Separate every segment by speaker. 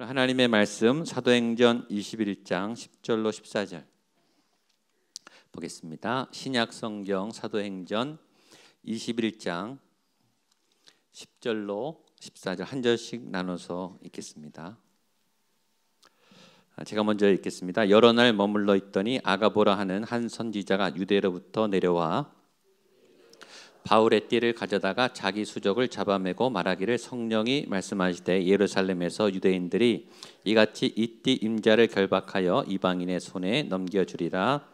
Speaker 1: 하나님의 말씀 사도행전 21장 10절로 14절 보겠습니다. 신약 성경 사도행전 21장 10절로 14절 한 절씩 나눠서 읽겠습니다. 제가 먼저 읽겠습니다. 여러 날 머물러 있더니 아가보라 하는 한 선지자가 유대로부터 내려와 바울의 띠를 가져다가 자기 수족을 잡아매고 말하기를 성령이 말씀하시되 예루살렘에서 유대인들이 이같이 이 띠 임자를 결박하여 이방인의 손에 넘겨주리라.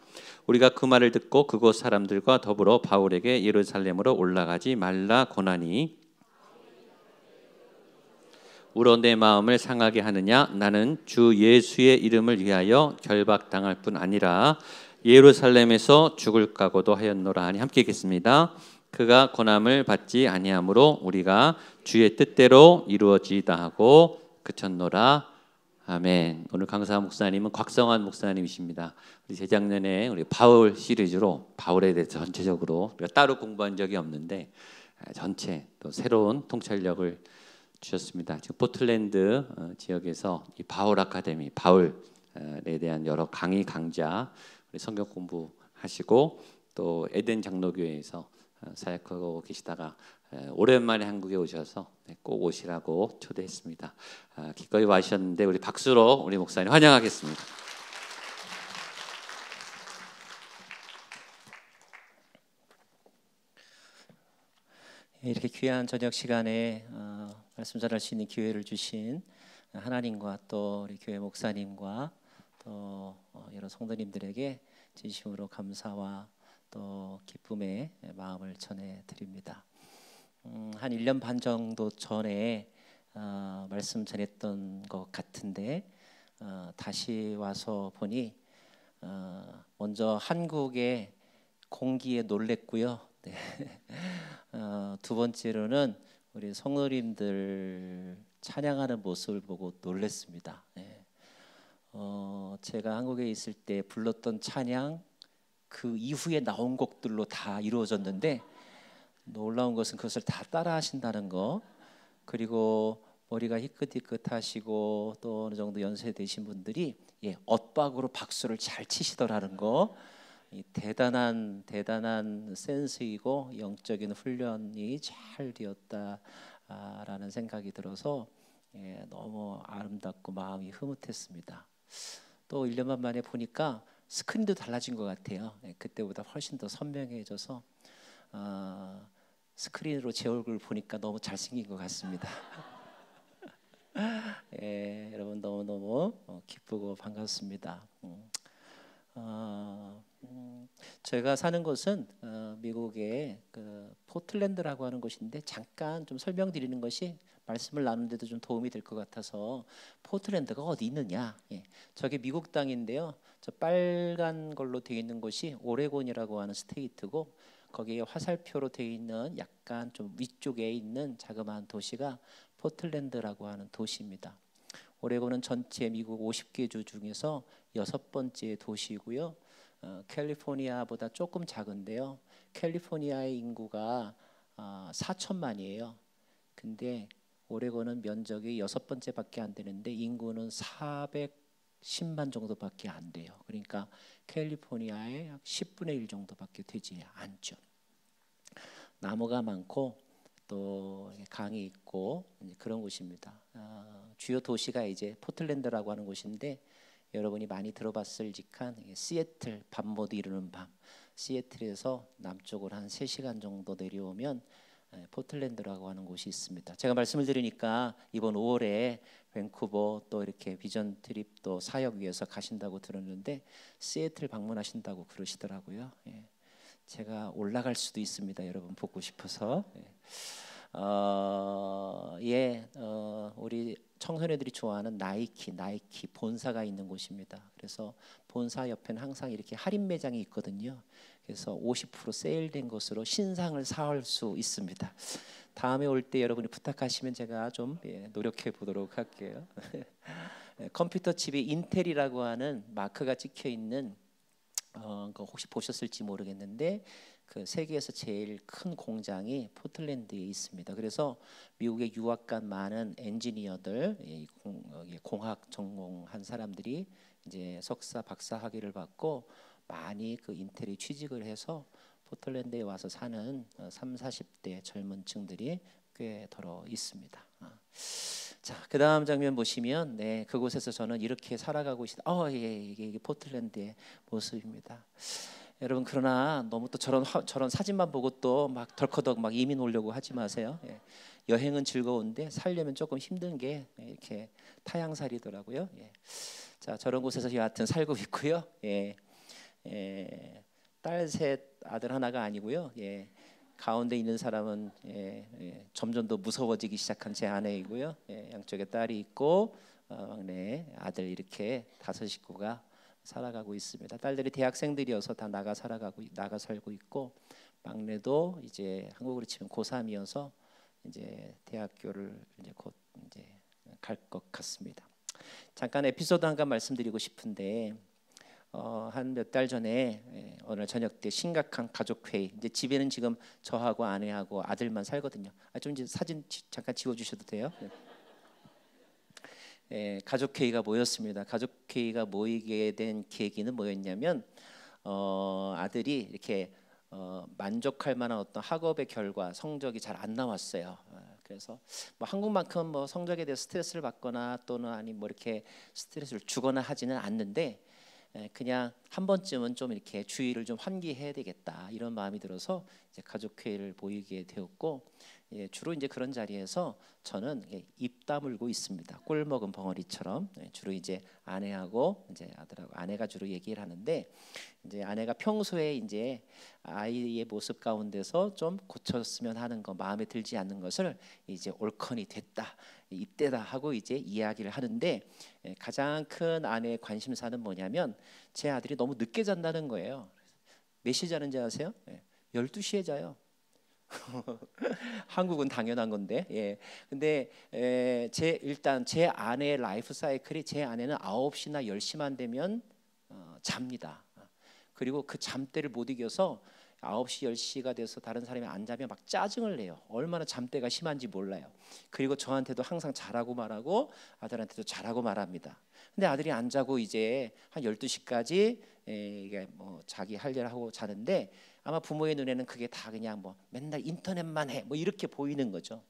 Speaker 1: 우리가 그 말을 듣고 그곳 사람들과 더불어 바울에게 예루살렘으로 올라가지 말라 고나니 우러 내 마음을 상하게 하느냐. 나는 주 예수의 이름을 위하여 결박당할 뿐 아니라 예루살렘에서 죽을 각오도 하였노라 하니. 함께 읽겠습니다. 그가 고난을 받지 아니하므로 우리가 주의 뜻대로 이루어지이다 하고 그쳤노라. 아멘. 오늘 강사 목사님은 곽성환 목사님이십니다. 우리 재작년에 우리 바울 시리즈로 바울에 대해서 전체적으로 우리가 따로 공부한 적이 없는데 전체 또 새로운 통찰력을 주셨습니다. 지금 포틀랜드 지역에서 이 바울 아카데미, 바울에 대한 여러 강의 강좌, 우리 성경 공부하시고 또 에덴 장로교회에서 사역하고 계시다가 오랜만에 한국에 오셔서 꼭 오시라고 초대했습니다. 기꺼이 와주셨는데 우리 박수로 우리 목사님 환영하겠습니다.
Speaker 2: 이렇게 귀한 저녁 시간에 말씀 전할 수 있는 기회를 주신 하나님과 또 우리 교회 목사님과 또 여러 성도님들에게 진심으로 감사와 또 기쁨의 마음을 전해드립니다. 한 1년 반 정도 전에 말씀 전했던 것 같은데 다시 와서 보니 먼저 한국의 공기에 놀랬고요. 네. 두 번째로는 우리 성도님들 찬양하는 모습을 보고 놀랬습니다. 네. 제가 한국에 있을 때 불렀던 찬양 그 이후에 나온 곡들로 다 이루어졌는데 놀라운 것은 그것을 다 따라 하신다는 거, 그리고 머리가 희끗희끗하시고 또 어느 정도 연세 되신 분들이 엇박으로 박수를 잘 치시더라는 거, 대단한 센스이고 영적인 훈련이 잘 되었다라는 생각이 들어서 너무 아름답고 마음이 흐뭇했습니다. 또 1년만 만에 보니까 스크린도 달라진 것 같아요. 그때보다 훨씬 더 선명해져서 스크린으로 제 얼굴 보니까 너무 잘생긴 것 같습니다. 여러분 너무너무 기쁘고 반갑습니다. 제가 사는 곳은 미국의 그 포틀랜드라고 하는 곳인데 잠깐 좀 설명드리는 것이 말씀을 나누는데도 좀 도움이 될 것 같아서, 포틀랜드가 어디 있느냐? 저게 미국 땅인데요. 저 빨간 걸로 되어 있는 곳이 오레곤이라고 하는 스테이트고, 거기에 화살표로 되어 있는 약간 좀 위쪽에 있는 자그마한 도시가 포틀랜드라고 하는 도시입니다. 오레곤은 전체 미국 50개 주 중에서 6번째 도시이고요. 캘리포니아보다 조금 작은데요. 캘리포니아의 인구가 4천만이에요. 근데 오레곤은 면적이 6번째밖에 안 되는데 인구는 410만 정도밖에 안 돼요. 그러니까 캘리포니아의 약 10분의 1 정도밖에 되지 않죠. 나무가 많고 또 강이 있고 그런 곳입니다. 주요 도시가 이제 포틀랜드라고 하는 곳인데, 여러분이 많이 들어봤을직한 시애틀, 밤 못 이루는 밤, 시애틀에서 남쪽으로 한 3시간 정도 내려오면 포틀랜드라고 하는 곳이 있습니다. 제가 말씀을 드리니까 이번 5월에 밴쿠버 또 이렇게 비전 트립 또 사역 위해서 가신다고 들었는데 시애틀 방문하신다고 그러시더라고요. 제가 올라갈 수도 있습니다. 여러분 보고 싶어서. 우리 청소년들이 좋아하는 나이키 본사가 있는 곳입니다. 그래서 본사 옆에는 항상 이렇게 할인 매장이 있거든요. 그래서 50% 세일된 것으로 신상을 사올 수 있습니다. 다음에 올 때 여러분이 부탁하시면 제가 좀 노력해 보도록 할게요. 컴퓨터 칩이 인텔이라고 하는 마크가 찍혀 있는 혹시 보셨을지 모르겠는데 그 세계에서 제일 큰 공장이 포틀랜드에 있습니다. 그래서 미국에 유학 간 많은 엔지니어들, 공학 전공한 사람들이 이제 석사, 박사 학위를 받고 많이 그 인텔에 취직을 해서 포틀랜드에 와서 사는 3, 40대 젊은 층들이 꽤 더러 있습니다. 자, 그 다음 장면 보시면 네, 그곳에서 저는 이렇게 살아가고 있다. 예, 이게 포틀랜드의 모습입니다. 여러분, 그러나 너무 또 저런 사진만 보고 또 막 덜커덕 막 이민 오려고 하지 마세요. 예. 여행은 즐거운데 살려면 조금 힘든 게 이렇게 타향살이더라고요. 예. 자, 저런 곳에서 여하튼 살고 있고요. 예. 딸 셋, 아들 하나가 아니고요. 예. 가운데 있는 사람은 점점 더 무서워지기 시작한 제 아내이고요. 양쪽에 딸이 있고 막내 아들, 이렇게 5 식구가 살아가고 있습니다. 딸들이 대학생들이어서 다 나가 살고 있고, 막내도 이제 한국으로 치면 고3이어서 이제 대학교를 이제 곧 이제 갈 것 같습니다. 잠깐 에피소드 한 가지 말씀드리고 싶은데, 한 몇 달 전에 오늘 저녁 때 심각한 가족 회의. 이제 집에는 지금 저하고 아내하고 아들만 살거든요. 좀 이제 사진 잠깐 지워주셔도 돼요. 가족 회의가 모였습니다. 가족 회의가 모이게 된 계기는 뭐였냐면, 아들이 이렇게 만족할 만한 어떤 학업의 결과, 성적이 잘 안 나왔어요. 그래서 뭐 한국만큼 뭐 성적에 대해 스트레스를 받거나 또는 아니 뭐 이렇게 스트레스를 주거나 하지는 않는데, 그냥 한 번쯤은 좀 이렇게 주의를 좀 환기해야 되겠다, 이런 마음이 들어서 이제 가족 회의를 모이게 되었고, 주로 이제 그런 자리에서 저는 입 다물고 있습니다. 꿀 먹은 벙어리처럼. 주로 이제 아내하고 이제 아들하고, 아내가 주로 얘기를 하는데, 이제 아내가 평소에 이제 아이의 모습 가운데서 좀 고쳤으면 하는 거, 마음에 들지 않는 것을 이제 올컨이 됐다, 이때다 하고 이제 이야기를 하는데, 가장 큰 아내의 관심사는 뭐냐면 제 아들이 너무 늦게 잔다는 거예요. 몇 시에 자는지 아세요? 12시에 자요. 한국은 당연한 건데, 근데 일단 제 아내의 라이프 사이클이, 제 아내는 9시나 10시만 되면 잡니다. 그리고 그 잠대를 못 이겨서 9시, 10시가 돼서 다른 사람이 안 자면 막 짜증을 내요. 얼마나 잠대가 심한지 몰라요. 그리고 저한테도 항상 잘하고 말하고, 아들한테도 잘하고 말합니다. 근데 아들이 안 자고 이제 한 12시까지 이게 뭐 자기 할 일 하고 자는데, 아마 부모의 눈에는 그게 다 그냥 뭐 맨날 인터넷만 해, 뭐 이렇게 보이는 거죠.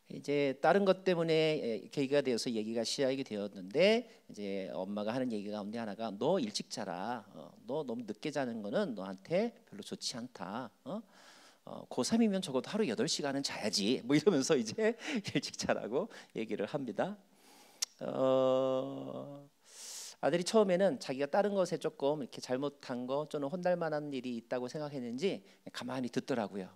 Speaker 2: 이제 다른 것 때문에 계기가 되어서 얘기가 시작이 되었는데, 이제 엄마가 하는 얘기 가운데 하나가, 너 일찍 자라. 너 너무 늦게 자는 거는 너한테 별로 좋지 않다. 고3이면 적어도 하루 8시간은 자야지. 뭐 이러면서 이제 일찍 자라고 얘기를 합니다. 아들이 처음에는 자기가 다른 것에 조금 이렇게 잘못한 거 또는 혼날 만한 일이 있다고 생각했는지 가만히 듣더라고요.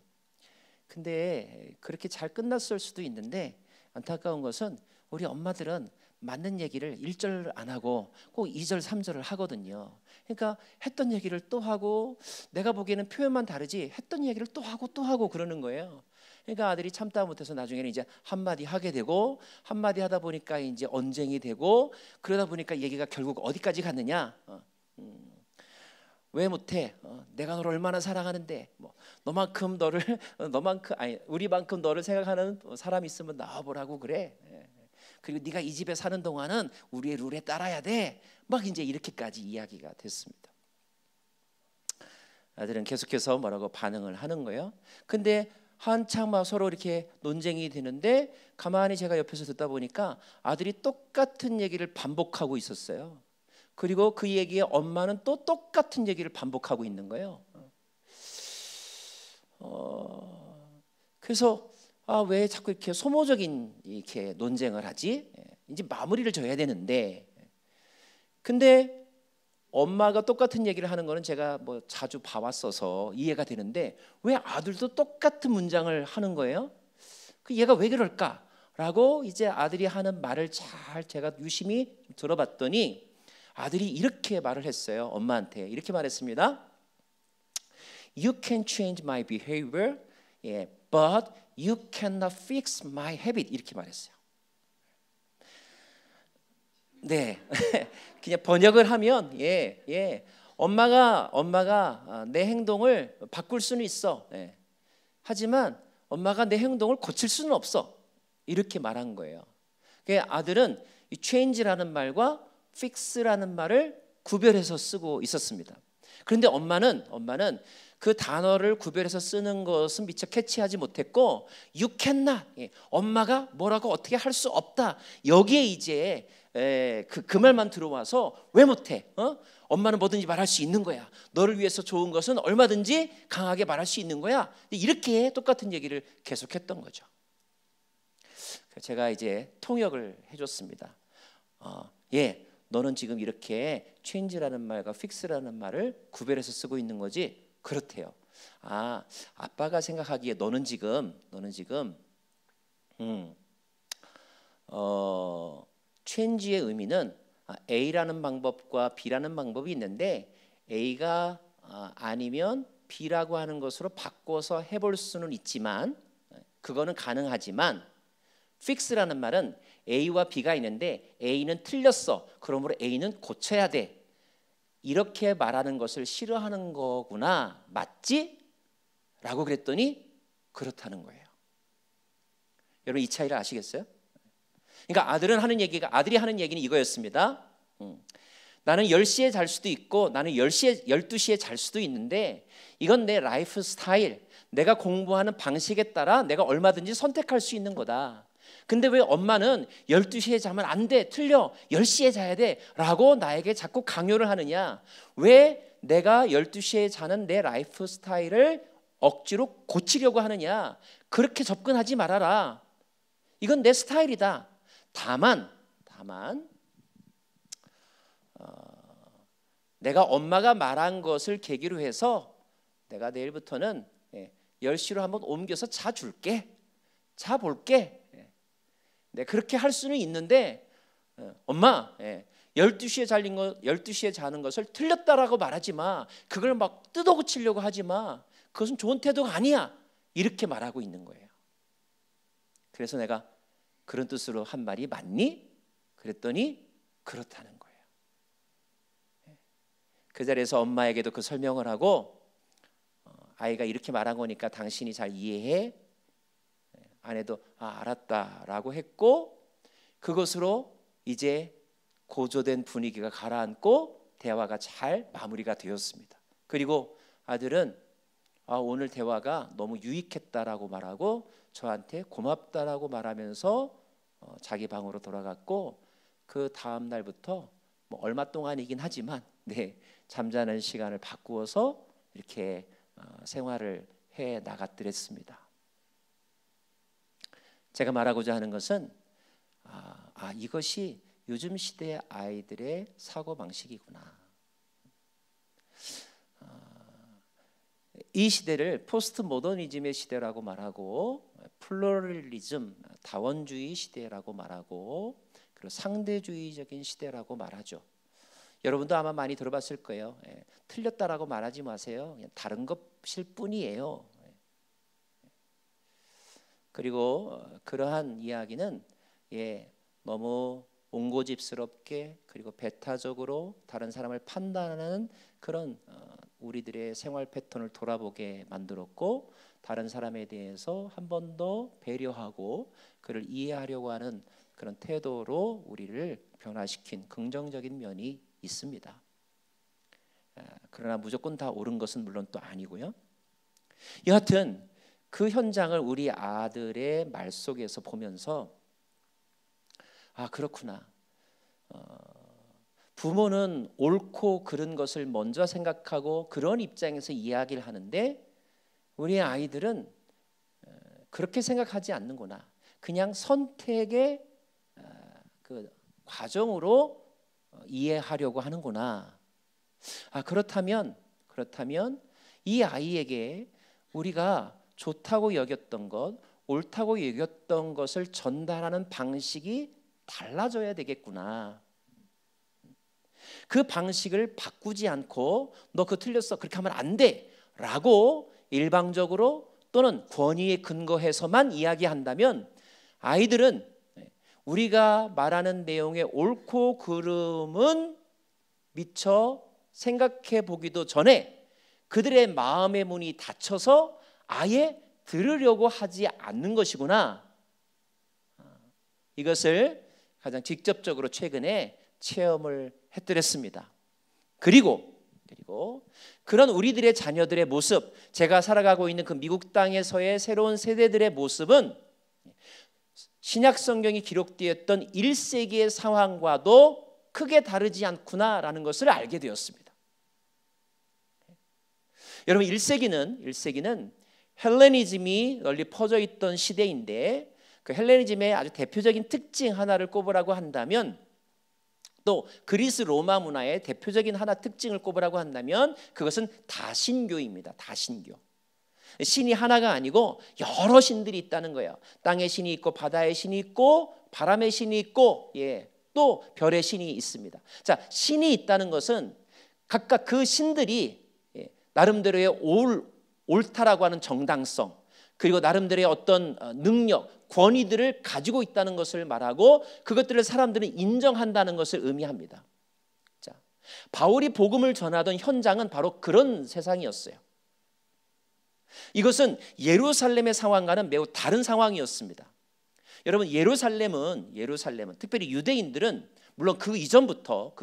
Speaker 2: 근데 그렇게 잘 끝났을 수도 있는데, 안타까운 것은 우리 엄마들은 맞는 얘기를 1절 안 하고 꼭 2절, 3절을 하거든요. 그러니까 했던 얘기를 또 하고, 내가 보기에는 표현만 다르지 했던 얘기를 또 하고 또 하고 그러는 거예요. 그러니까 아들이 참다 못해서 나중에는 이제 한마디 하게 되고, 한마디 하다 보니까 이제 언쟁이 되고, 그러다 보니까 얘기가 결국 어디까지 갔느냐, 왜 못해? 내가 너를 얼마나 사랑하는데, 뭐 너만큼 우리만큼 너를 생각하는 사람이 있으면 나와보라고 그래. 그리고 네가 이 집에 사는 동안은 우리의 룰에 따라야 돼. 막 이제 이렇게까지 이야기가 됐습니다. 아들은 계속해서 뭐라고 반응을 하는 거예요. 근데 한참 막 서로 이렇게 논쟁이 되는데, 가만히 제가 옆에서 듣다 보니까 아들이 똑같은 얘기를 반복하고 있었어요. 그리고 그 얘기에 엄마는 또 똑같은 얘기를 반복하고 있는 거예요. 그래서 왜 자꾸 이렇게 소모적인 이렇게 논쟁을 하지? 이제 마무리를 져야 되는데, 근데 엄마가 똑같은 얘기를 하는 거는 제가 뭐 자주 봐왔어서 이해가 되는데, 왜 아들도 똑같은 문장을 하는 거예요? 그 얘가 왜 그럴까라고 이제 아들이 하는 말을 잘 제가 유심히 들어봤더니, 아들이 이렇게 말을 했어요. 엄마한테 이렇게 말했습니다. You can change my behavior, but you cannot fix my habit. 이렇게 말했어요. 네, 그냥 번역을 하면 엄마가 내 행동을 바꿀 수는 있어. 하지만 엄마가 내 행동을 고칠 수는 없어. 이렇게 말한 거예요. 아들은 이 change라는 말과 fix라는 말을 구별해서 쓰고 있었습니다. 그런데 엄마는 그 단어를 구별해서 쓰는 것은 미처 캐치하지 못했고 you cannot, 엄마가 뭐라고 어떻게 할 수 없다, 여기에 이제 그 말만 들어와서 왜 못해? 엄마는 뭐든지 말할 수 있는 거야. 너를 위해서 좋은 것은 얼마든지 강하게 말할 수 있는 거야. 이렇게 똑같은 얘기를 계속했던 거죠. 제가 이제 통역을 해줬습니다. 너는 지금 이렇게 change라는 말과 fix라는 말을 구별해서 쓰고 있는 거지? 그렇대요. 아빠가 생각하기에 너는 지금 change의 의미는 A라는 방법과 B라는 방법이 있는데 A가 아니면 B라고 하는 것으로 바꿔서 해볼 수는 있지만, 그거는 가능하지만 fix라는 말은 A와 B가 있는데 A는 틀렸어, 그러므로 A는 고쳐야 돼, 이렇게 말하는 것을 싫어하는 거구나, 맞지? 라고 그랬더니 그렇다는 거예요. 여러분 이 차이를 아시겠어요? 그러니까 아들이 하는 얘기는 이거였습니다. 나는 10시에 잘 수도 있고 나는 12시에 잘 수도 있는데 이건 내 라이프 스타일, 내가 공부하는 방식에 따라 내가 얼마든지 선택할 수 있는 거다. 근데 왜 엄마는 12시에 자면 안 돼, 틀려, 10시에 자야 돼 라고 나에게 자꾸 강요를 하느냐? 왜 내가 12시에 자는 내 라이프 스타일을 억지로 고치려고 하느냐? 그렇게 접근하지 말아라. 이건 내 스타일이다. 다만 내가 엄마가 말한 것을 계기로 해서 내가 내일부터는 10시로 한번 옮겨서 자줄게, 자볼게. 네, 그렇게 할 수는 있는데 엄마 12시에 자는 것을 틀렸다라고 말하지 마. 그걸 막 뜯어고치려고 하지 마. 그것은 좋은 태도가 아니야. 이렇게 말하고 있는 거예요. 그래서 내가 그런 뜻으로 한 말이 맞니? 그랬더니 그렇다는 거예요. 그 자리에서 엄마에게도 그 설명을 하고 아이가 이렇게 말한 거니까 당신이 잘 이해해. 아내도 알았다라고 했고, 그것으로 이제 고조된 분위기가 가라앉고 대화가 잘 마무리가 되었습니다. 그리고 아들은 오늘 대화가 너무 유익했다라고 말하고 저한테 고맙다라고 말하면서 자기 방으로 돌아갔고, 그 다음 날부터 뭐 얼마 동안이긴 하지만 잠자는 시간을 바꾸어서 이렇게 생활을 해 나갔더랬습니다. 제가 말하고자 하는 것은 이것이 요즘 시대의 아이들의 사고방식이구나. 이 시대를 포스트 모더니즘의 시대라고 말하고, 플루럴리즘, 다원주의 시대라고 말하고, 그리고 상대주의적인 시대라고 말하죠. 여러분도 아마 많이 들어봤을 거예요. 틀렸다라고 말하지 마세요. 그냥 다른 것일 뿐이에요. 그리고 그러한 이야기는 너무 옹고집스럽게 그리고 배타적으로 다른 사람을 판단하는 그런 우리들의 생활 패턴을 돌아보게 만들었고, 다른 사람에 대해서 한 번 더 배려하고 그를 이해하려고 하는 그런 태도로 우리를 변화시킨 긍정적인 면이 있습니다. 그러나 무조건 다 옳은 것은 물론 또 아니고요. 여하튼 그 현장을 우리 아들의 말 속에서 보면서 그렇구나. 부모는 옳고 그른 것을 먼저 생각하고 그런 입장에서 이야기를 하는데 우리 아이들은 그렇게 생각하지 않는구나. 그냥 선택의 그 과정으로 이해하려고 하는구나. 그렇다면 이 아이에게 우리가 좋다고 여겼던 것, 옳다고 여겼던 것을 전달하는 방식이 달라져야 되겠구나. 그 방식을 바꾸지 않고 너 그거 틀렸어, 그렇게 하면 안 돼 라고 일방적으로 또는 권위에 근거해서만 이야기한다면 아이들은 우리가 말하는 내용의 옳고 그름은 미처 생각해 보기도 전에 그들의 마음의 문이 닫혀서 아예 들으려고 하지 않는 것이구나. 이것을 가장 직접적으로 최근에 체험을 해드렸습니다. 그리고 그런 우리들의 자녀들의 모습, 제가 살아가고 있는 그 미국 땅에서의 새로운 세대들의 모습은 신약 성경이 기록되었던 1세기의 상황과도 크게 다르지 않구나라는 것을 알게 되었습니다. 여러분, 1세기는 헬레니즘이 널리 퍼져 있던 시대인데, 그 헬레니즘의 아주 대표적인 특징 하나를 꼽으라고 한다면, 또 그리스 로마 문화의 대표적인 하나 특징을 꼽으라고 한다면 그것은 다신교입니다. 다신교. 신이 하나가 아니고 여러 신들이 있다는 거예요. 땅의 신이 있고 바다의 신이 있고 바람의 신이 있고 또 별의 신이 있습니다. 자, 신이 있다는 것은 각각 그 신들이 나름대로의 옳다라고 하는 정당성, 그리고 나름대로의 어떤 능력, 권위들을 가지고 있다는 것을 말하고 그것들을 사람들은 인정한다는 것을 의미합니다. 자, 바울이 복음을 전하던 현장은 바로 그런 세상이었어요. 이것은 예루살렘의 상황과는 매우 다른 상황이었습니다. 여러분, 예루살렘은 특별히 유대인들은 물론 그 이전부터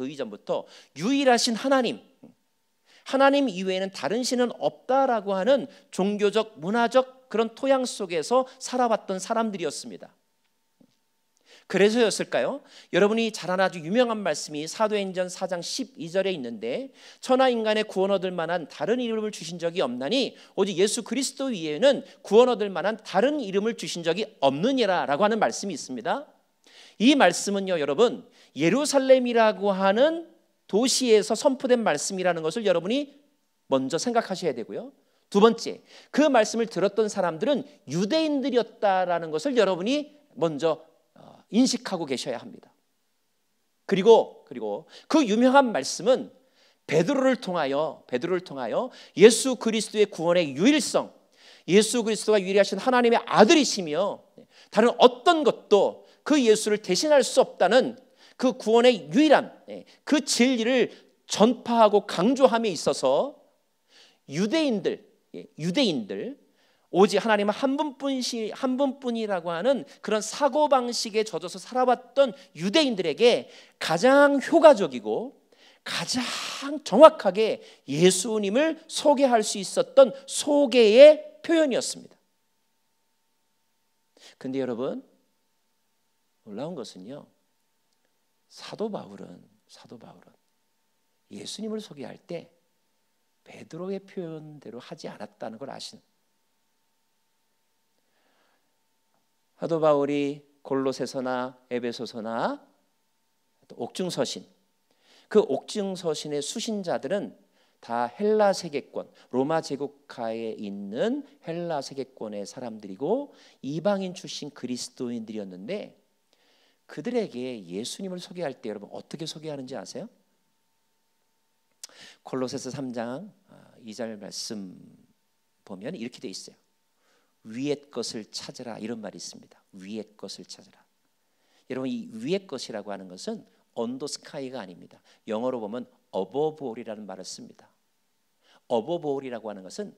Speaker 2: 유일하신 하나님 이외에는 다른 신은 없다라고 하는 종교적, 문화적 그런 토양 속에서 살아왔던 사람들이었습니다. 그래서였을까요? 여러분이 잘 아는 아주 유명한 말씀이 사도행전 4장 12절에 있는데, 천하 인간의 구원 얻을 만한 다른 이름을 주신 적이 없나니 오직 예수 그리스도 위에는 구원 얻을 만한 다른 이름을 주신 적이 없느니라 라고 하는 말씀이 있습니다. 이 말씀은요, 여러분, 예루살렘이라고 하는 도시에서 선포된 말씀이라는 것을 여러분이 먼저 생각하셔야 되고요. 두 번째, 그 말씀을 들었던 사람들은 유대인들이었다라는 것을 여러분이 먼저 인식하고 계셔야 합니다. 그리고 그 유명한 말씀은 베드로를 통하여 예수 그리스도의 구원의 유일성, 예수 그리스도가 유일하신 하나님의 아들이시며 다른 어떤 것도 그 예수를 대신할 수 없다는 그 구원의 유일한 그 진리를 전파하고 강조함에 있어서 유대인들 오직 하나님은 한 분뿐이라고 하는 그런 사고방식에 젖어서 살아왔던 유대인들에게 가장 효과적이고 가장 정확하게 예수님을 소개할 수 있었던 소개의 표현이었습니다. 근데 여러분, 놀라운 것은요, 사도 바울은 예수님을 소개할 때 베드로의 표현대로 하지 않았다는 걸 아시는. 사도 바울이 골로새서나 에베소서나 옥중서신, 그 옥중서신의 수신자들은 다 헬라 세계권, 로마 제국하에 있는 헬라 세계권의 사람들이고 이방인 출신 그리스도인들이었는데, 그들에게 예수님을 소개할 때 여러분 어떻게 소개하는지 아세요? 골로새서 3장 2절 말씀 보면 이렇게 돼 있어요. 위의 것을 찾으라, 이런 말이 있습니다. 위의 것을 찾으라. 여러분, 이 위의 것이라고 하는 것은 언더 스카이가 아닙니다. 영어로 보면 above all이라는 말을 씁니다. above all이라고 하는 것은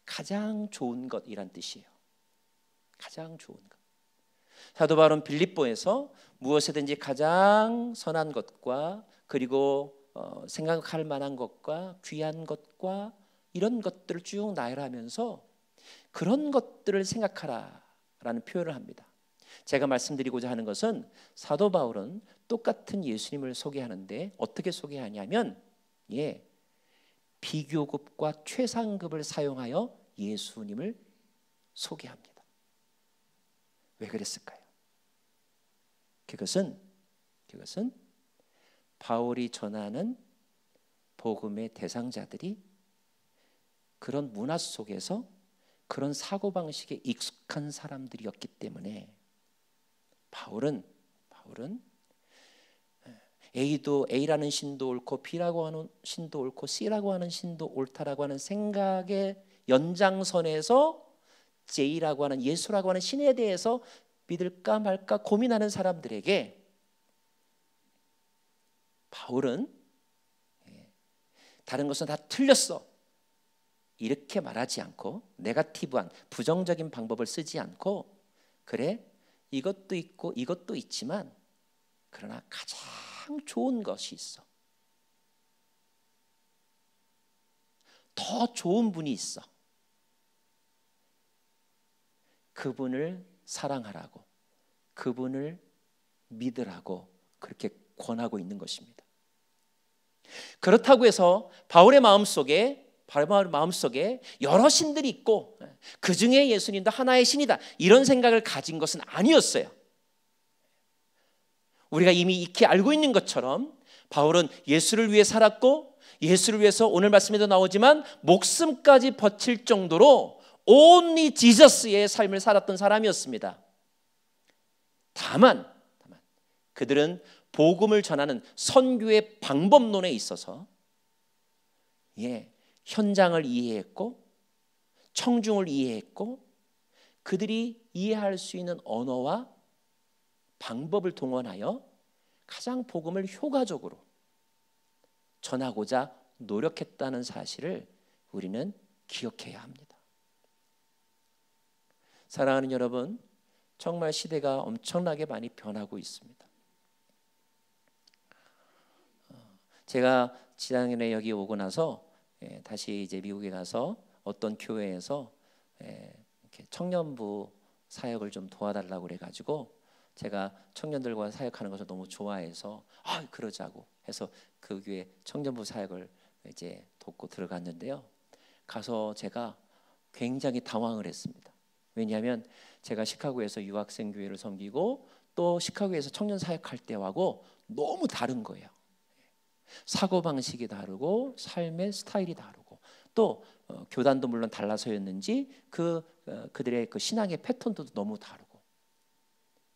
Speaker 2: 가장 좋은 것이란 뜻이에요. 가장 좋은 것. 사도 바울은 빌립보에서 무엇이든지 가장 선한 것과 그리고 생각할 만한 것과 귀한 것과 이런 것들을 쭉 나열하면서 그런 것들을 생각하라라는 표현을 합니다. 제가 말씀드리고자 하는 것은 사도 바울은 똑같은 예수님을 소개하는데 어떻게 소개하냐면 비교급과 최상급을 사용하여 예수님을 소개합니다. 왜 그랬을까요? 그것은 바울이 전하는 복음의 대상자들이 그런 문화 속에서 그런 사고방식에 익숙한 사람들이었기 때문에 바울은 A라는 신도 옳고 B라고 하는 신도 옳고 C라고 하는 신도 옳다라고 하는 생각의 연장선에서 J라고 하는 예수라고 하는 신에 대해서 믿을까 말까 고민하는 사람들에게 바울은 다른 것은 다 틀렸어 이렇게 말하지 않고, 네거티브한 부정적인 방법을 쓰지 않고, 그래 이것도 있고 이것도 있지만 그러나 가장 좋은 것이 있어. 더 좋은 분이 있어. 그분을 사랑하라고, 그분을 믿으라고 그렇게 권하고 있는 것입니다. 그렇다고 해서 바울의 마음속에 여러 신들이 있고 그 중에 예수님도 하나의 신이다, 이런 생각을 가진 것은 아니었어요. 우리가 이미 익히 알고 있는 것처럼 바울은 예수를 위해 살았고, 예수를 위해서 오늘 말씀에도 나오지만 목숨까지 바칠 정도로 only 지저스의 삶을 살았던 사람이었습니다. 다만 그들은 복음을 전하는 선교의 방법론에 있어서 현장을 이해했고, 청중을 이해했고, 그들이 이해할 수 있는 언어와 방법을 동원하여 가장 복음을 효과적으로 전하고자 노력했다는 사실을 우리는 기억해야 합니다. 사랑하는 여러분, 정말 시대가 엄청나게 많이 변하고 있습니다. 제가 지난해 여기 오고 나서 다시 이제 미국에 가서 어떤 교회에서 이렇게 청년부 사역을 좀 도와달라고 그래가지고, 제가 청년들과 사역하는 것을 너무 좋아해서 그러자고 해서 그 교회 청년부 사역을 이제 돕고 들어갔는데요. 가서 제가 굉장히 당황을 했습니다. 왜냐하면 제가 시카고에서 유학생 교회를 섬기고 또 시카고에서 청년 사역할 때하고 너무 다른 거예요. 사고방식이 다르고 삶의 스타일이 다르고 또 교단도 물론 달라서였는지 그들의 그 신앙의 패턴도 너무 다르고,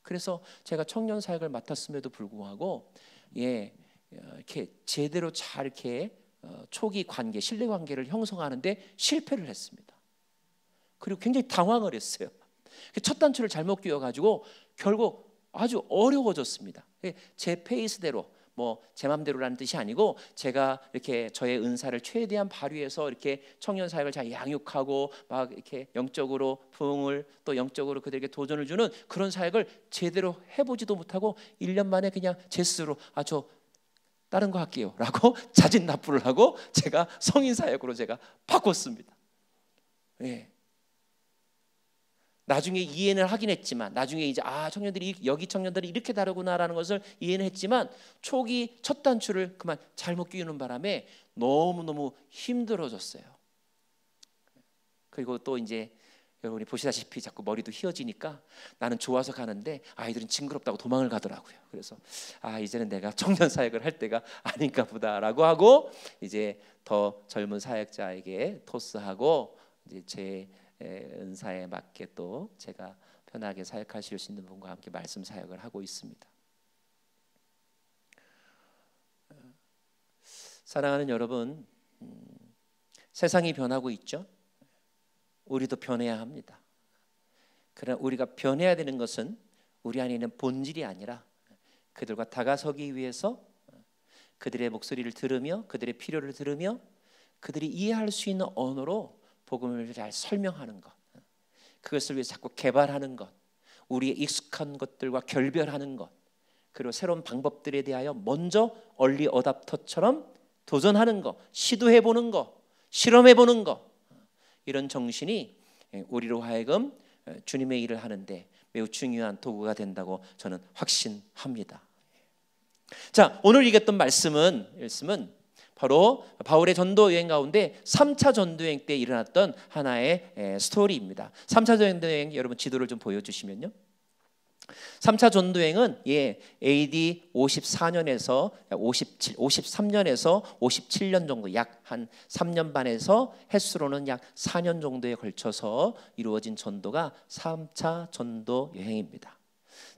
Speaker 2: 그래서 제가 청년 사역을 맡았음에도 불구하고 이렇게 제대로 잘 이렇게 초기 관계, 신뢰 관계를 형성하는데 실패를 했습니다. 그리고 굉장히 당황을 했어요. 첫 단추를 잘못 끼워가지고 결국 아주 어려워졌습니다. 제 페이스대로, 제 맘대로라는 뜻이 아니고, 제가 이렇게 저의 은사를 최대한 발휘해서 이렇게 청년 사역을 잘 양육하고 막 이렇게 영적으로 부흥을, 또 영적으로 그들에게 도전을 주는 그런 사역을 제대로 해보지도 못하고 1년 만에 그냥 제 스스로 저 다른 거 할게요 라고 자진납부를 하고 제가 성인 사역으로 제가 바꿨습니다. 나중에 이해는 하긴 했지만, 나중에 이제 여기 청년들이 이렇게 다르구나라는 것을 이해는 했지만, 초기 첫 단추를 그만 잘못 끼우는 바람에 너무너무 힘들어졌어요. 그리고 또 이제 여러분이 보시다시피 자꾸 머리도 휘어지니까 나는 좋아서 가는데 아이들은 징그럽다고 도망을 가더라고요. 그래서 이제는 내가 청년 사역을 할 때가 아닌가 보다라고 하고, 이제 더 젊은 사역자에게 토스하고 이제 제 은사에 맞게 또 제가 편하게 사역하실 수 있는 분과 함께 말씀 사역을 하고 있습니다. 사랑하는 여러분, 세상이 변하고 있죠. 우리도 변해야 합니다. 그러나 우리가 변해야 되는 것은 우리 안에 있는 본질이 아니라 그들과 다가서기 위해서 그들의 목소리를 들으며, 그들의 필요를 들으며, 그들이 이해할 수 있는 언어로 복음을 잘 설명하는 것, 그것을 위해서 자꾸 개발하는 것, 우리의 익숙한 것들과 결별하는 것, 그리고 새로운 방법들에 대하여 먼저 얼리 어답터처럼 도전하는 것, 시도해보는 것, 실험해보는 것, 이런 정신이 우리로 하여금 주님의 일을 하는데 매우 중요한 도구가 된다고 저는 확신합니다. 자, 오늘 읽었던 말씀은 바로 바울의 전도 여행 가운데 3차 전도 여행 때 일어났던 하나의 스토리입니다. 3차 전도 여행, 여러분 지도를 좀 보여주시면요. 3차 전도 여행은 AD 54년에서 53년에서 57년 정도, 약 한 3년 반에서 횟수로는 약 4년 정도에 걸쳐서 이루어진 전도가 3차 전도 여행입니다.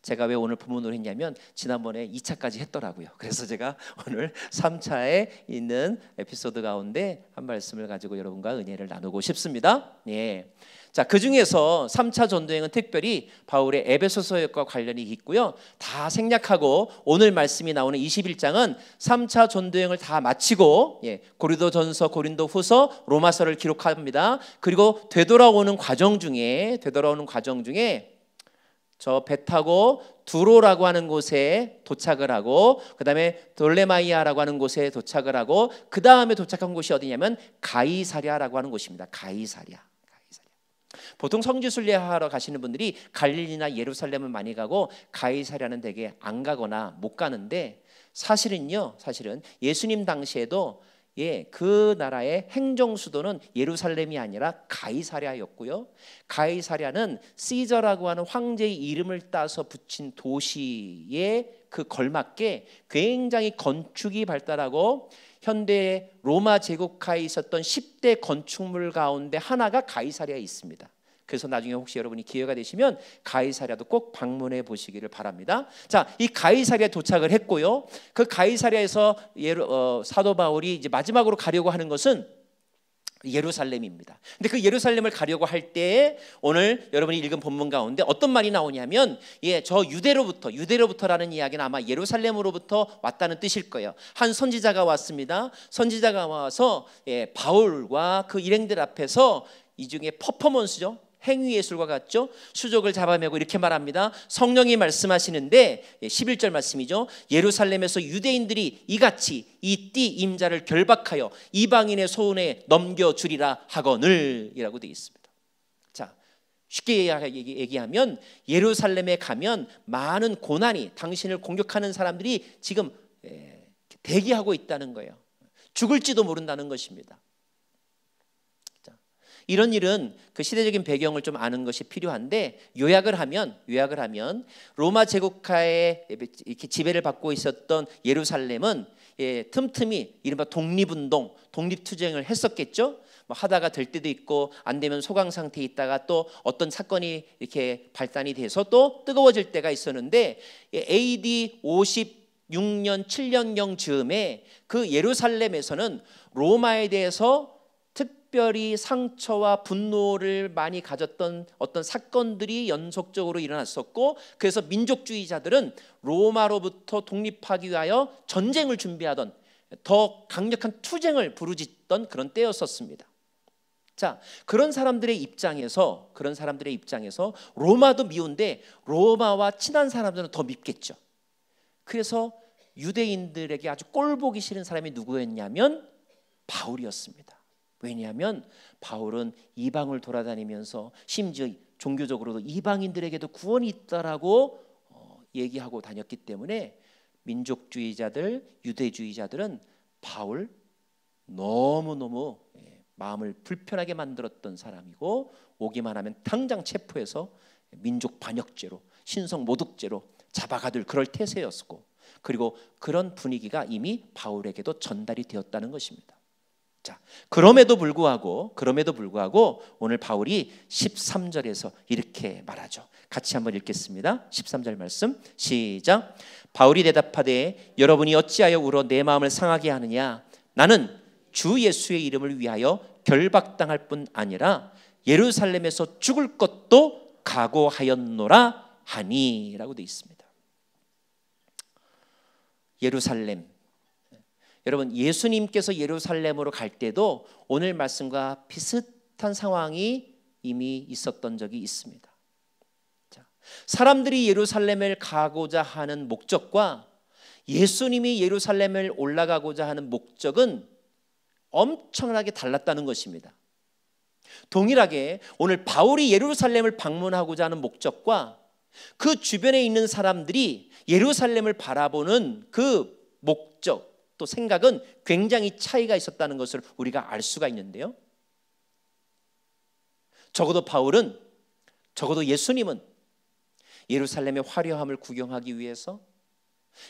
Speaker 2: 제가 왜 오늘 본문으로 했냐면 지난번에 2차까지 했더라고요. 그래서 제가 오늘 3차에 있는 에피소드 가운데 한 말씀을 가지고 여러분과 은혜를 나누고 싶습니다. 자, 그 중에서 3차 전도행은 특별히 바울의 에베소서역과 관련이 있고요. 다 생략하고 오늘 말씀이 나오는 21장은 3차 전도행을 다 마치고 고린도전서, 고린도후서, 로마서를 기록합니다. 그리고 되돌아오는 과정 중에 저 배 타고 두로라고 하는 곳에 도착을 하고 그 다음에 돌레마이아라고 하는 곳에 도착을 하고 그 다음에 도착한 곳이 어디냐면 가이사랴라고 하는 곳입니다. 가이사랴. 보통 성지순례하러 가시는 분들이 갈릴리나 예루살렘은 많이 가고 가이사랴는 되게 안 가거나 못 가는데 사실은 예수님 당시에도 그 나라의 행정 수도는 예루살렘이 아니라 가이사랴였고요. 가이사랴는 시저라고 하는 황제의 이름을 따서 붙인 도시에 그 걸맞게 굉장히 건축이 발달하고 현대 로마 제국하에 있었던 10대 건축물 가운데 하나가 가이사랴에 있습니다. 그래서 나중에 혹시 여러분이 기회가 되시면 가이사랴도 꼭 방문해 보시기를 바랍니다. 자, 이 가이사랴에 도착을 했고요. 그 가이사랴에서 사도 바울이 이제 마지막으로 가려고 하는 것은 예루살렘입니다. 근데 그 예루살렘을 가려고 할 때 오늘 여러분이 읽은 본문 가운데 어떤 말이 나오냐면 저 유대로부터라는 이야기는 아마 예루살렘으로부터 왔다는 뜻일 거예요. 한 선지자가 왔습니다. 선지자가 와서 바울과 그 일행들 앞에서 이 중에 퍼포먼스죠. 행위예술과 같죠. 수족을 잡아매고 이렇게 말합니다. 성령이 말씀하시는데 11절 말씀이죠. 예루살렘에서 유대인들이 이같이 이 띠 임자를 결박하여 이방인의 손에 넘겨주리라 하거늘 이라고 되어 있습니다. 자, 쉽게 얘기하면 예루살렘에 가면 많은 고난이 당신을 공격하는 사람들이 지금 대기하고 있다는 거예요. 죽을지도 모른다는 것입니다. 이런 일은 그 시대적인 배경을 좀 아는 것이 필요한데 요약을 하면 로마 제국하에 이렇게 지배를 받고 있었던 예루살렘은 틈틈이 이른바 독립운동, 독립투쟁을 했었겠죠. 뭐 하다가 될 때도 있고 안 되면 소강 상태에 있다가 또 어떤 사건이 이렇게 발단이 돼서 또 뜨거워질 때가 있었는데 AD 56년 7년경 즈음에 그 예루살렘에서는 로마에 대해서 특별히 상처와 분노를 많이 가졌던 어떤 사건들이 연속적으로 일어났었고 그래서 민족주의자들은 로마로부터 독립하기 위하여 전쟁을 준비하던 더 강력한 투쟁을 부르짖던 그런 때였었습니다. 자, 그런 사람들의 입장에서 로마도 미운데 로마와 친한 사람들은 더 밉겠죠. 그래서 유대인들에게 아주 꼴보기 싫은 사람이 누구였냐면 바울이었습니다. 왜냐하면 바울은 이방을 돌아다니면서 심지어 종교적으로도 이방인들에게도 구원이 있다라고 얘기하고 다녔기 때문에 민족주의자들, 유대주의자들은 바울 너무너무 마음을 불편하게 만들었던 사람이고 오기만 하면 당장 체포해서 민족 반역죄로 신성 모독죄로 잡아가둘 그럴 태세였고 그리고 그런 분위기가 이미 바울에게도 전달이 되었다는 것입니다. 자, 그럼에도 불구하고 오늘 바울이 13절에서 이렇게 말하죠. 같이 한번 읽겠습니다. 13절 말씀 시작. 바울이 대답하되 여러분이 어찌하여 울어 내 마음을 상하게 하느냐. 나는 주 예수의 이름을 위하여 결박당할 뿐 아니라 예루살렘에서 죽을 것도 각오하였노라 하니라고 되어 있습니다. 예루살렘, 여러분 예수님께서 예루살렘으로 갈 때도 오늘 말씀과 비슷한 상황이 이미 있었던 적이 있습니다. 자, 사람들이 예루살렘을 가고자 하는 목적과 예수님이 예루살렘을 올라가고자 하는 목적은 엄청나게 달랐다는 것입니다. 동일하게 오늘 바울이 예루살렘을 방문하고자 하는 목적과 그 주변에 있는 사람들이 예루살렘을 바라보는 그 목적 또 생각은 굉장히 차이가 있었다는 것을 우리가 알 수가 있는데요. 적어도 바울은, 적어도 예수님은 예루살렘의 화려함을 구경하기 위해서,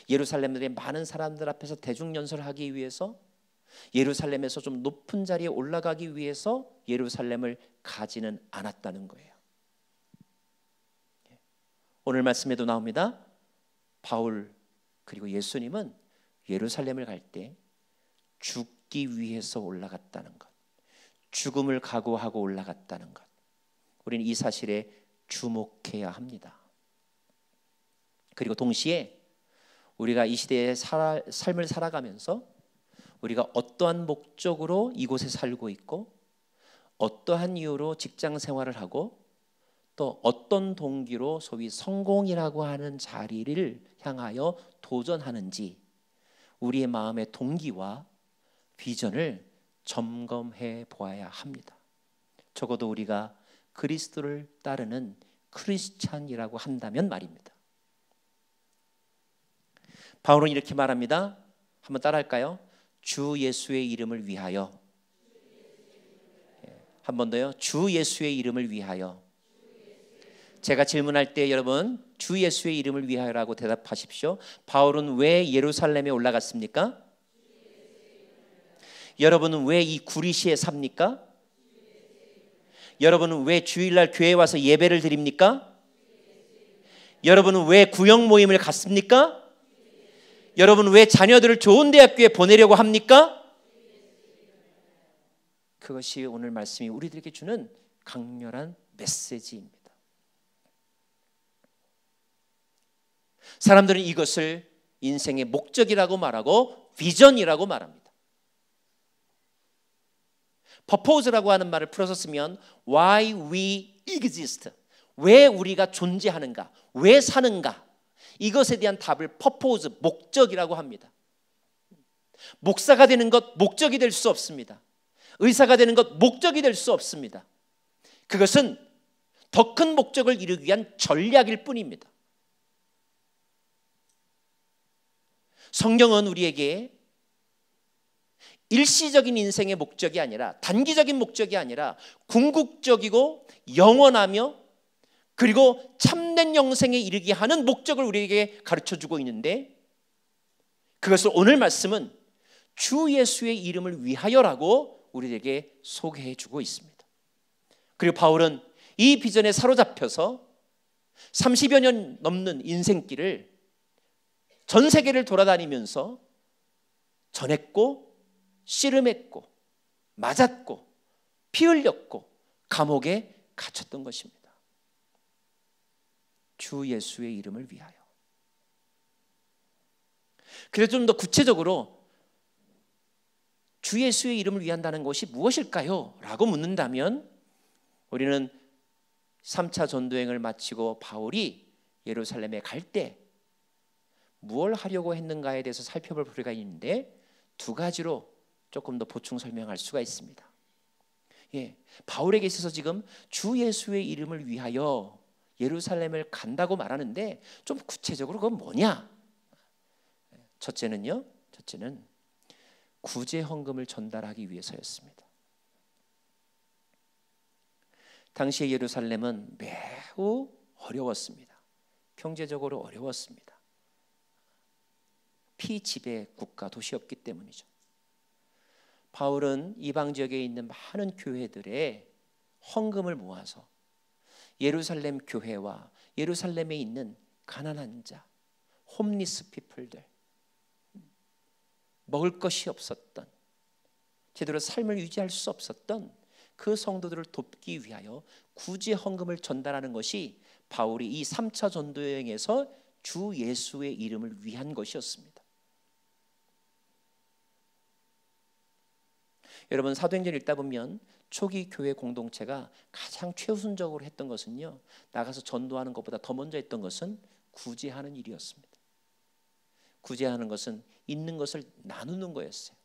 Speaker 2: 예루살렘의 많은 사람들 앞에서 대중연설하기 위해서, 예루살렘에서 좀 높은 자리에 올라가기 위해서 예루살렘을 가지는 않았다는 거예요. 오늘 말씀에도 나옵니다. 바울 그리고 예수님은 예루살렘을 갈 때 죽기 위해서 올라갔다는 것, 죽음을 각오하고 올라갔다는 것, 우리는 이 사실에 주목해야 합니다. 그리고 동시에 우리가 이 시대의 삶을 살아가면서 우리가 어떠한 목적으로 이곳에 살고 있고 어떠한 이유로 직장 생활을 하고 또 어떤 동기로 소위 성공이라고 하는 자리를 향하여 도전하는지 우리의 마음의 동기와 비전을 점검해 보아야 합니다. 적어도 우리가 그리스도를 따르는 크리스찬이라고 한다면 말입니다. 바울은 이렇게 말합니다. 한번 따라할까요? 주 예수의 이름을 위하여. 한 번 더요. 주 예수의 이름을 위하여. 제가 질문할 때 여러분 주 예수의 이름을 위하여라고 대답하십시오. 바울은 왜 예루살렘에 올라갔습니까? 여러분은 왜 이 구리시에 삽니까? 여러분은 왜 주일날 교회에 와서 예배를 드립니까? 여러분은 왜 구역 모임을 갖습니까? 여러분은 왜 자녀들을 좋은 대학교에 보내려고 합니까? 그것이 오늘 말씀이 우리들에게 주는 강렬한 메시지입니다. 사람들은 이것을 인생의 목적이라고 말하고 비전이라고 말합니다. purpose라고 하는 말을 풀어서 쓰면 why we exist, 왜 우리가 존재하는가, 왜 사는가, 이것에 대한 답을 purpose, 목적이라고 합니다. 목사가 되는 것 목적이 될 수 없습니다. 의사가 되는 것 목적이 될 수 없습니다. 그것은 더 큰 목적을 이루기 위한 전략일 뿐입니다. 성경은 우리에게 일시적인 인생의 목적이 아니라, 단기적인 목적이 아니라 궁극적이고 영원하며 그리고 참된 영생에 이르게 하는 목적을 우리에게 가르쳐주고 있는데, 그것을 오늘 말씀은 주 예수의 이름을 위하여라고 우리에게 소개해주고 있습니다. 그리고 바울은 이 비전에 사로잡혀서 30여 년 넘는 인생길을 전 세계를 돌아다니면서 전했고, 씨름했고, 맞았고, 피 흘렸고, 감옥에 갇혔던 것입니다. 주 예수의 이름을 위하여. 그래서 좀 더 구체적으로 주 예수의 이름을 위한다는 것이 무엇일까요? 라고 묻는다면 우리는 3차 전도행을 마치고 바울이 예루살렘에 갈 때 무엇을 하려고 했는가에 대해서 살펴볼 필요가 있는데, 두 가지로 조금 더 보충 설명할 수가 있습니다. 바울에게 있어서 지금 주 예수의 이름을 위하여 예루살렘을 간다고 말하는데 좀 구체적으로 그건 뭐냐? 첫째는 구제 헌금을 전달하기 위해서였습니다. 당시의 예루살렘은 매우 어려웠습니다. 경제적으로 어려웠습니다. 피지배 국가 도시였기 때문이죠. 바울은 이방 지역에 있는 많은 교회들의 헌금을 모아서 예루살렘 교회와 예루살렘에 있는 가난한 자, 홈리스 피플들, 먹을 것이 없었던, 제대로 삶을 유지할 수 없었던 그 성도들을 돕기 위하여 구제 헌금을 전달하는 것이 바울이 이 3차 전도 여행에서 주 예수의 이름을 위한 것이었습니다. 여러분, 사도행전 읽다 보면 초기 교회 공동체가 가장 최우선적으로 했던 것은요, 나가서 전도하는 것보다 더 먼저 했던 것은 구제하는 일이었습니다. 구제하는 것은 있는 것을 나누는 거였어요.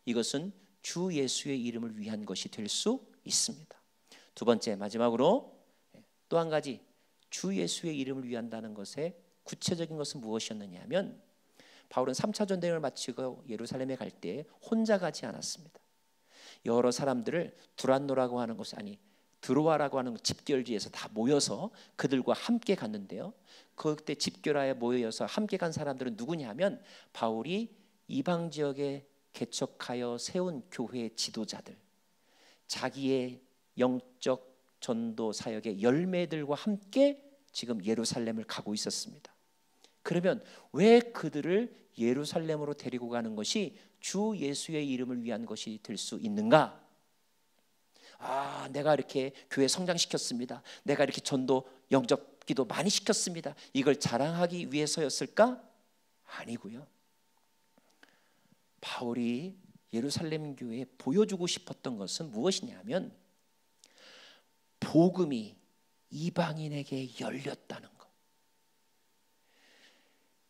Speaker 2: 이것은 주 예수의 이름을 위한 것이 될 수 있습니다. 두 번째, 마지막으로 또 한 가지 주 예수의 이름을 위한다는 것의 구체적인 것은 무엇이었느냐 하면, 바울은 3차 전쟁을 마치고 예루살렘에 갈 때 혼자 가지 않았습니다. 여러 사람들을 두란노라고 하는 곳, 아니 드로아라고 하는 집결지에서 다 모여서 그들과 함께 갔는데요, 그때 집결하에 모여서 함께 간 사람들은 누구냐 하면 바울이 이방 지역에 개척하여 세운 교회의 지도자들, 자기의 영적 전도 사역의 열매들과 함께 지금 예루살렘을 가고 있었습니다. 그러면 왜 그들을 예루살렘으로 데리고 가는 것이 주 예수의 이름을 위한 것이 될 수 있는가? 내가 이렇게 교회 성장시켰습니다. 내가 이렇게 전도 영접 기도 많이 시켰습니다. 이걸 자랑하기 위해서였을까? 아니고요. 바울이 예루살렘 교회에 보여주고 싶었던 것은 무엇이냐면, 복음이 이방인에게 열렸다는 것.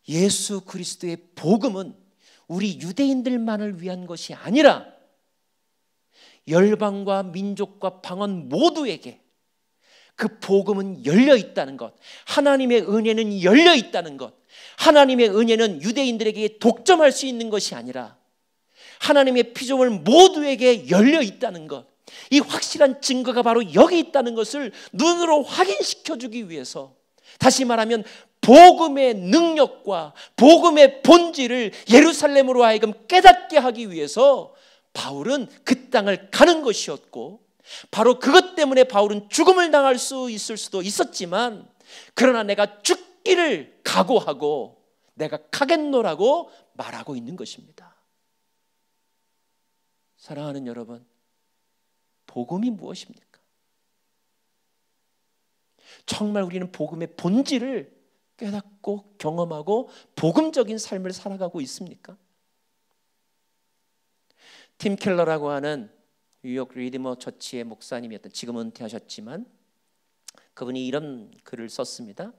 Speaker 2: 예수 그리스도의 복음은 우리 유대인들만을 위한 것이 아니라 열방과 민족과 방언 모두에게 그 복음은 열려 있다는 것, 하나님의 은혜는 열려 있다는 것, 하나님의 은혜는 유대인들에게 독점할 수 있는 것이 아니라 하나님의 피조물 모두에게 열려 있다는 것, 이 확실한 증거가 바로 여기 있다는 것을 눈으로 확인시켜주기 위해서, 다시 말하면 복음의 능력과 복음의 본질을 예루살렘으로 하여금 깨닫게 하기 위해서 바울은 그 땅을 가는 것이었고, 바로 그것 때문에 바울은 죽음을 당할 수 있을 수도 있었지만, 그러나 내가 죽기를 각오하고 내가 가겠노라고 말하고 있는 것입니다. 사랑하는 여러분, 복음이 무엇입니까? 정말 우리는 복음의 본질을 깨닫고 경험하고 복음적인 삶을 살아가고 있습니까? 팀 켈러라고 하는 뉴욕 리디머 처치의 목사님이었던, 지금은 은퇴하셨지만, 그분이 이런 글을 썼습니다.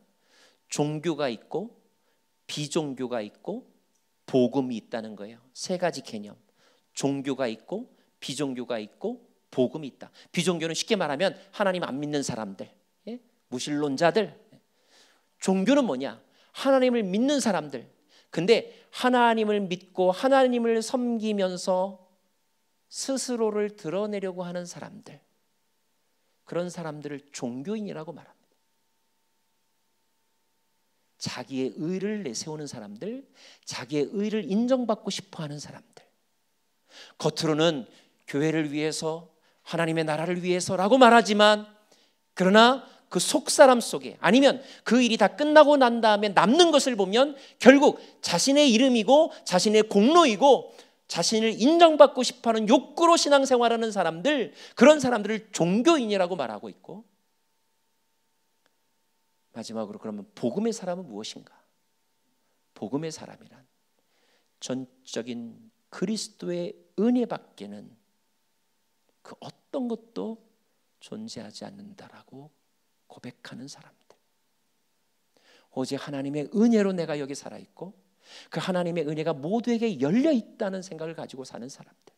Speaker 2: 종교가 있고 비종교가 있고 복음이 있다는 거예요. 세 가지 개념. 종교가 있고 비종교가 있고 복음이 있다. 비종교는 쉽게 말하면 하나님 안 믿는 사람들, 무신론자들. 종교는 뭐냐? 하나님을 믿는 사람들. 근데 하나님을 믿고 하나님을 섬기면서 스스로를 드러내려고 하는 사람들, 그런 사람들을 종교인이라고 말합니다. 자기의 의를 내세우는 사람들, 자기의 의를 인정받고 싶어하는 사람들, 겉으로는 교회를 위해서, 하나님의 나라를 위해서라고 말하지만, 그러나 그 속사람 속에, 아니면 그 일이 다 끝나고 난 다음에 남는 것을 보면 결국 자신의 이름이고 자신의 공로이고 자신을 인정받고 싶어하는 욕구로 신앙생활하는 사람들, 그런 사람들을 종교인이라고 말하고 있고, 마지막으로 그러면 복음의 사람은 무엇인가? 복음의 사람이란 전적인 그리스도의 은혜밖에는 그 어떤 것도 존재하지 않는다라고 고백하는 사람들. 오직 하나님의 은혜로 내가 여기 살아있고 그 하나님의 은혜가 모두에게 열려 있다는 생각을 가지고 사는 사람들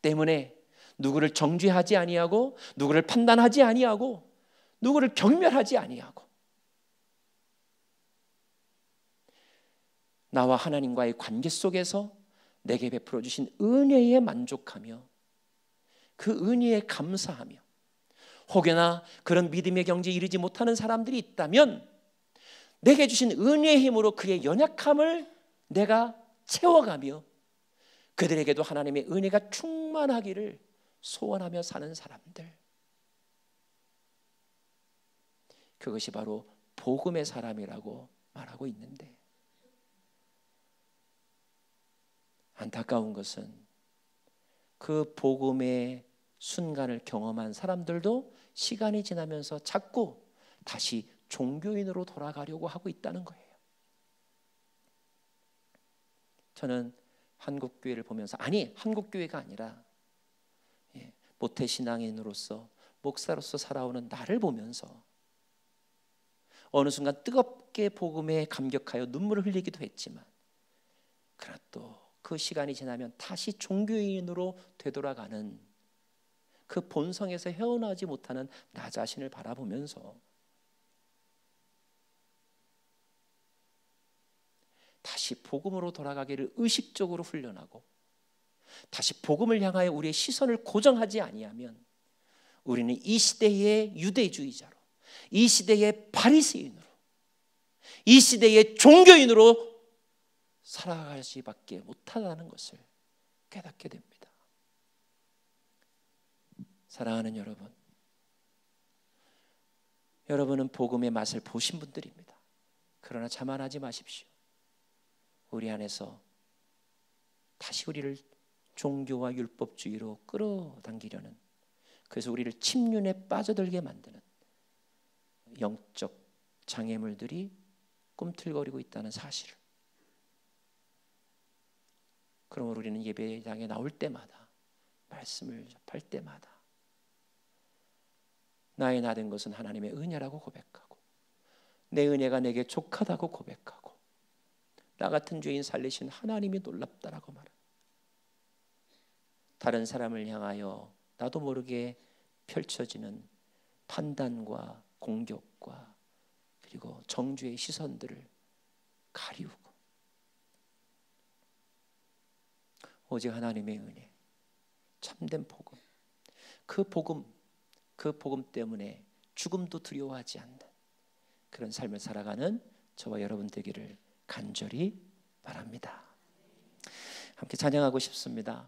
Speaker 2: 때문에 누구를 정죄하지 아니하고, 누구를 판단하지 아니하고, 누구를 경멸하지 아니하고, 나와 하나님과의 관계 속에서 내게 베풀어 주신 은혜에 만족하며 그 은혜에 감사하며, 혹여나 그런 믿음의 경지에 이르지 못하는 사람들이 있다면 내게 주신 은혜의 힘으로 그의 연약함을 내가 채워가며 그들에게도 하나님의 은혜가 충만하기를 소원하며 사는 사람들, 그것이 바로 복음의 사람이라고 말하고 있는데, 안타까운 것은 그 복음의 순간을 경험한 사람들도 시간이 지나면서 자꾸 다시 종교인으로 돌아가려고 하고 있다는 거예요. 저는 한국교회를 보면서, 아니 한국교회가 아니라 모태신앙인으로서 목사로서 살아오는 나를 보면서 어느 순간 뜨겁게 복음에 감격하여 눈물을 흘리기도 했지만, 그러나 또 그 시간이 지나면 다시 종교인으로 되돌아가는 그 본성에서 헤어나오지 못하는 나 자신을 바라보면서 다시 복음으로 돌아가기를 의식적으로 훈련하고, 다시 복음을 향하여 우리의 시선을 고정하지 아니하면 우리는 이 시대의 유대주의자로, 이 시대의 바리새인으로, 이 시대의 종교인으로 살아가지밖에 못하다는 것을 깨닫게 됩니다. 사랑하는 여러분, 여러분은 복음의 맛을 보신 분들입니다. 그러나 자만하지 마십시오. 우리 안에서 다시 우리를 종교와 율법주의로 끌어당기려는, 그래서 우리를 침륜에 빠져들게 만드는 영적 장애물들이 꿈틀거리고 있다는 사실을, 그러므로 우리는 예배당에 나올 때마다, 말씀을 접할 때마다 나의 나 된 것은 하나님의 은혜라고 고백하고, 내 은혜가 내게 족하다고 고백하고, 나 같은 죄인 살리신 하나님이 놀랍다라고 말합니다. 다른 사람을 향하여 나도 모르게 펼쳐지는 판단과 공격과 그리고 정죄의 시선들을 가리우고, 오직 하나님의 은혜, 참된 복음, 그 복음 때문에 죽음도 두려워하지 않는 그런 삶을 살아가는 저와 여러분 되기를 간절히 바랍니다. 함께 찬양하고 싶습니다.